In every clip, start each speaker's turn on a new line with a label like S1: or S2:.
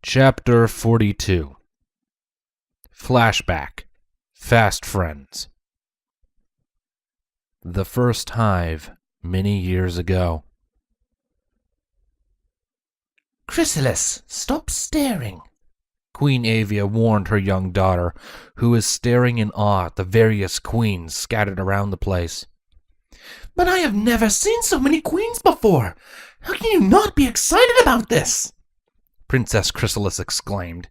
S1: Chapter 42. Flashback. Fast Friends. The first hive, many years ago.
S2: Chrysalis, stop staring.
S1: Queen Avia warned her young daughter, who was staring in awe at the various queens scattered around the place.
S2: But I have never seen so many queens before. How can you not be excited about this?
S1: Princess Chrysalis exclaimed.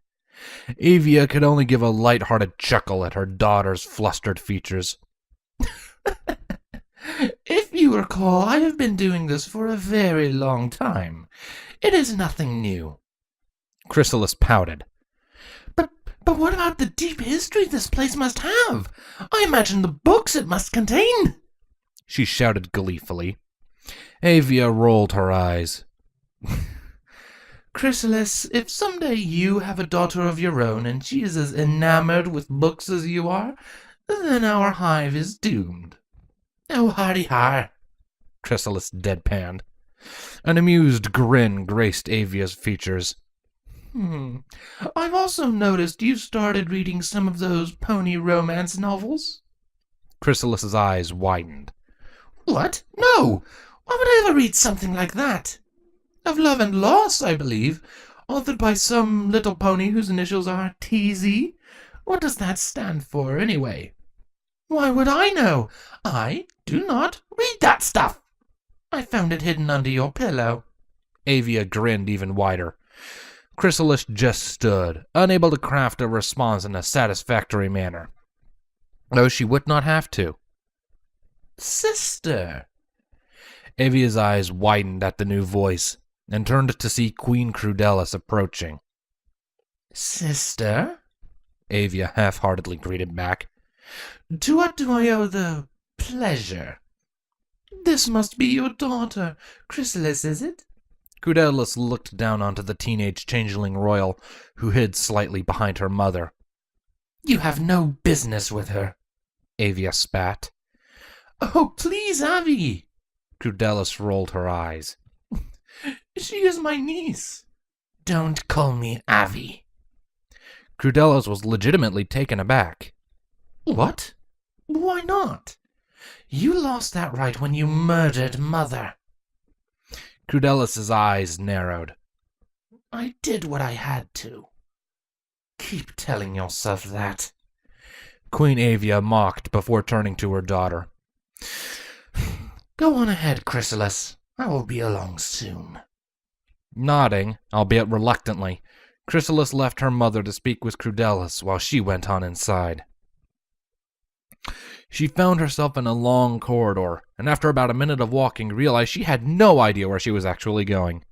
S1: Avia could only give a light-hearted chuckle at her daughter's flustered features.
S2: If you recall, I have been doing this for a very long time. It is nothing new.
S1: Chrysalis pouted.
S2: But what about the deep history this place must have? I imagine the books it must contain.
S1: She shouted gleefully. Avia rolled her eyes.
S2: Chrysalis, if someday you have a daughter of your own and she is as enamored with books as you are, then our hive is doomed. Oh, hardy-har,
S1: Chrysalis deadpanned. An amused grin graced Avia's features.
S2: I've also noticed you started reading some of those pony romance novels.
S1: Chrysalis's eyes widened.
S2: What? No! Why would I ever read something like that? Of love and loss, I believe, authored by some little pony whose initials are TZ. What does that stand for, anyway? Why would I know? I do not read that stuff. I found it hidden under your pillow.
S1: Avia grinned even wider. Chrysalis just stood, unable to craft a response in a satisfactory manner, though she would not have to.
S2: Sister.
S1: Avia's eyes widened at the new voice, and turned to see Queen Crudelis approaching.
S2: Sister?
S1: Avia half-heartedly greeted back.
S2: To what do I owe the pleasure? This must be your daughter, Chrysalis, is it?
S1: Crudelis looked down onto the teenage changeling royal, who hid slightly behind her mother.
S2: You have no business with her,
S1: Avia spat.
S2: Oh, please, Avi.
S1: Crudelis rolled her eyes.
S2: She is my niece. Don't call me Avi.
S1: Crudelis was legitimately taken aback.
S2: What? Why not? You lost that right when you murdered Mother.
S1: Crudelis's eyes narrowed.
S2: I did what I had to. Keep telling yourself that.
S1: Queen Avia mocked before turning to her daughter.
S2: Go on ahead, Chrysalis. I will be along soon.
S1: Nodding, albeit reluctantly, Chrysalis left her mother to speak with Crudelis while she went on inside. She found herself in a long corridor, and after about a minute of walking, realized she had no idea where she was actually going.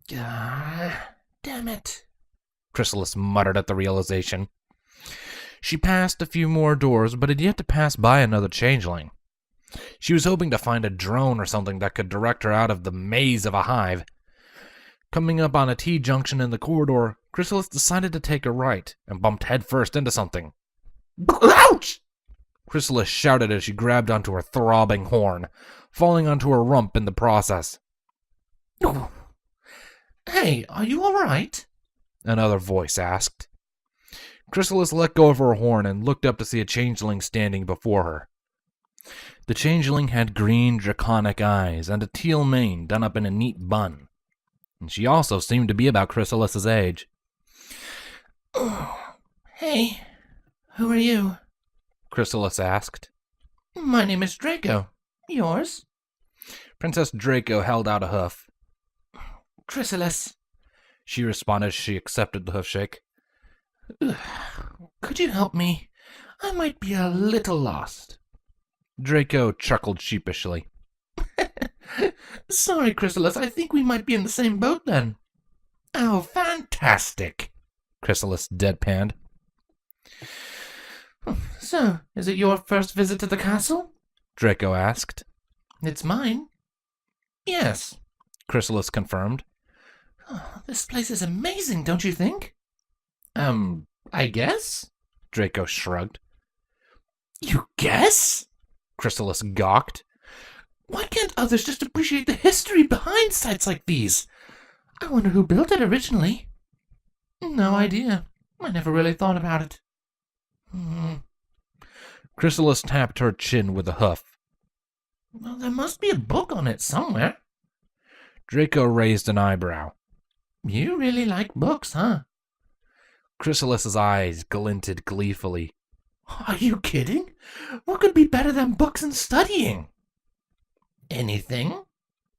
S2: Damn it,
S1: Chrysalis muttered at the realization. She passed a few more doors, but had yet to pass by another changeling. She was hoping to find a drone or something that could direct her out of the maze of a hive. Coming up on a T-junction in the corridor, Chrysalis decided to take a right and bumped headfirst into something.
S2: Ouch!
S1: Chrysalis shouted as she grabbed onto her throbbing horn, falling onto her rump in the process.
S2: Hey, are you all right?
S1: Another voice asked. Chrysalis let go of her horn and looked up to see a changeling standing before her. The changeling had green draconic eyes and a teal mane done up in a neat bun, and she also seemed to be about Chrysalis's age.
S2: Hey, who are you?
S1: Chrysalis asked.
S2: My name is Draco. Yours?
S1: Princess Draco held out a hoof.
S2: Chrysalis,
S1: she responded as she accepted the hoofshake.
S2: Could you help me? I might be a little lost.
S1: Draco chuckled sheepishly.
S2: Sorry, Chrysalis, I think we might be in the same boat then. Oh, fantastic,
S1: Chrysalis deadpanned.
S2: So, is it your first visit to the castle?
S1: Draco asked.
S2: It's mine. Yes,
S1: Chrysalis confirmed.
S2: Oh, this place is amazing, don't you think? I guess?
S1: Draco shrugged.
S2: You guess?
S1: Chrysalis gawked.
S2: Why can't others just appreciate the history behind sites like these? I wonder who built it originally. No idea. I never really thought about it.
S1: Chrysalis tapped her chin with a huff.
S2: Well, there must be a book on it somewhere.
S1: Draco raised an eyebrow.
S2: You really like books, huh?
S1: Chrysalis's eyes glinted gleefully.
S2: Are you kidding? What could be better than books and studying? Anything?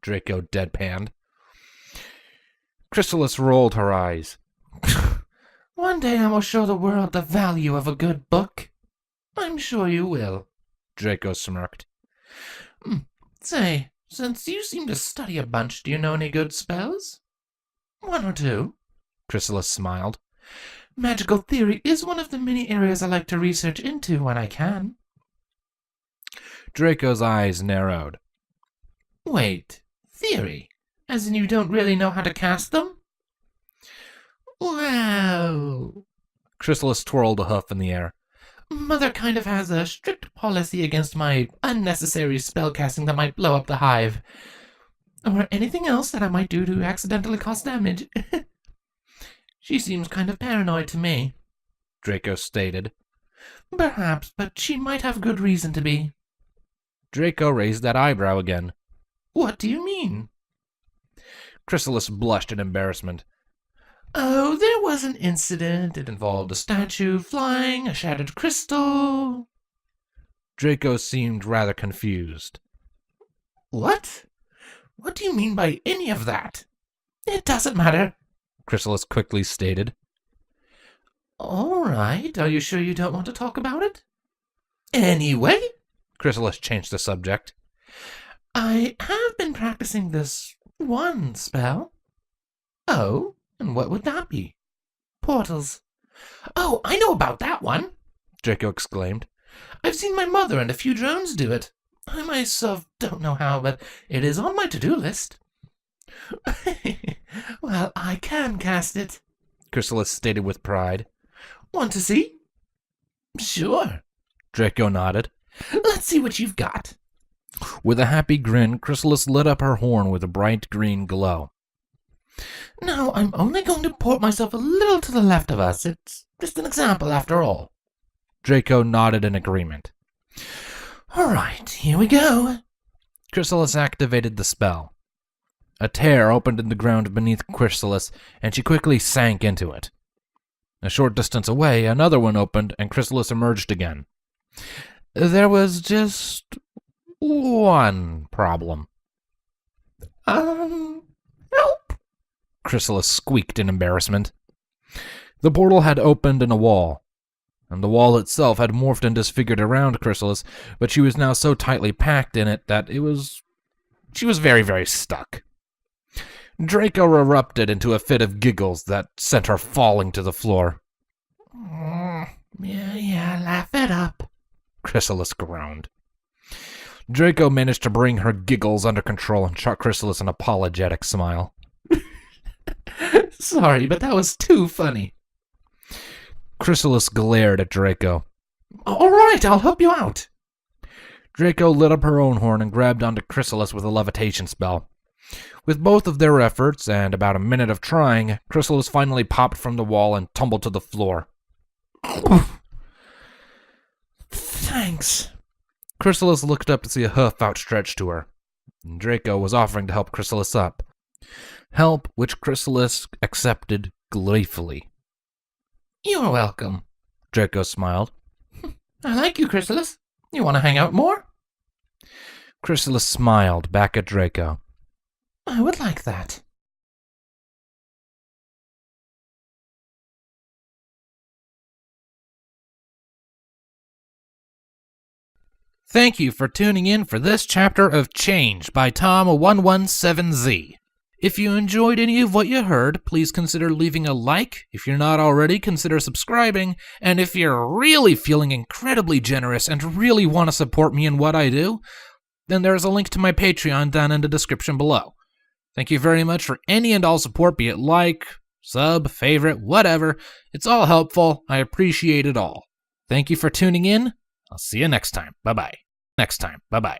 S1: Draco deadpanned. Chrysalis rolled her eyes.
S2: One day I will show the world the value of a good book. I'm sure you will.
S1: Draco smirked.
S2: Say, since you seem to study a bunch, do you know any good spells? One or two.
S1: Chrysalis smiled.
S2: Magical theory is one of the many areas I like to research into when I can.
S1: Draco's eyes narrowed.
S2: Wait, theory? As in you don't really know how to cast them? Well...
S1: Chrysalis twirled a hoof in the air.
S2: Mother kind of has a strict policy against my unnecessary spellcasting that might blow up the hive. Or anything else that I might do to accidentally cause damage. She seems kind of paranoid to me,
S1: Draco stated.
S2: Perhaps, but she might have good reason to be.
S1: Draco raised that eyebrow again.
S2: What do you mean?
S1: Chrysalis blushed in embarrassment.
S2: Oh, there was an incident. It involved a statue flying, a shattered crystal.
S1: Draco seemed rather confused.
S2: What? What do you mean by any of that? It doesn't matter,
S1: Chrysalis quickly stated.
S2: All right, are you sure you don't want to talk about it? Anyway,
S1: Chrysalis changed the subject.
S2: I have been practicing this one spell. Oh, and what would that be? Portals. Oh, I know about that one,
S1: Draco exclaimed.
S2: I've seen my mother and a few drones do it. I myself don't know how, but it is on my to-do list. Well, I can cast it,
S1: Chrysalis stated with pride.
S2: Want to see? Sure,
S1: Draco nodded.
S2: Let's see what you've got.
S1: With a happy grin, Chrysalis lit up her horn with a bright green glow.
S2: Now, I'm only going to port myself a little to the left of us. It's just an example, after all.
S1: Draco nodded in agreement.
S2: All right, here we go.
S1: Chrysalis activated the spell. A tear opened in the ground beneath Chrysalis, and she quickly sank into it. A short distance away, another one opened, and Chrysalis emerged again. There was just one problem.
S2: Help!
S1: Chrysalis squeaked in embarrassment. The portal had opened in a wall, and the wall itself had morphed and disfigured around Chrysalis, but she was now so tightly packed in it that she was very, very stuck. Draco erupted into a fit of giggles that sent her falling to the floor.
S2: Yeah, laugh it up,
S1: Chrysalis groaned. Draco managed to bring her giggles under control and shot Chrysalis an apologetic smile.
S2: Sorry, but that was too funny.
S1: Chrysalis glared at Draco.
S2: All right, I'll help you out.
S1: Draco lit up her own horn and grabbed onto Chrysalis with a levitation spell. With both of their efforts and about a minute of trying, Chrysalis finally popped from the wall and tumbled to the floor.
S2: Thanks.
S1: Chrysalis looked up to see a hoof outstretched to her. Draco was offering to help Chrysalis up. Help which Chrysalis accepted gleefully.
S2: You're welcome,
S1: Draco smiled.
S2: I like you, Chrysalis. You want to hang out more?
S1: Chrysalis smiled back at Draco.
S2: I would like that.
S1: Thank you for tuning in for this chapter of Change by Tom117Z. If you enjoyed any of what you heard, please consider leaving a like. If you're not already, consider subscribing. And if you're really feeling incredibly generous and really want to support me in what I do, then there's a link to my Patreon down in the description below. Thank you very much for any and all support, be it like, sub, favorite, whatever. It's all helpful. I appreciate it all. Thank you for tuning in. I'll see you next time. Bye-bye.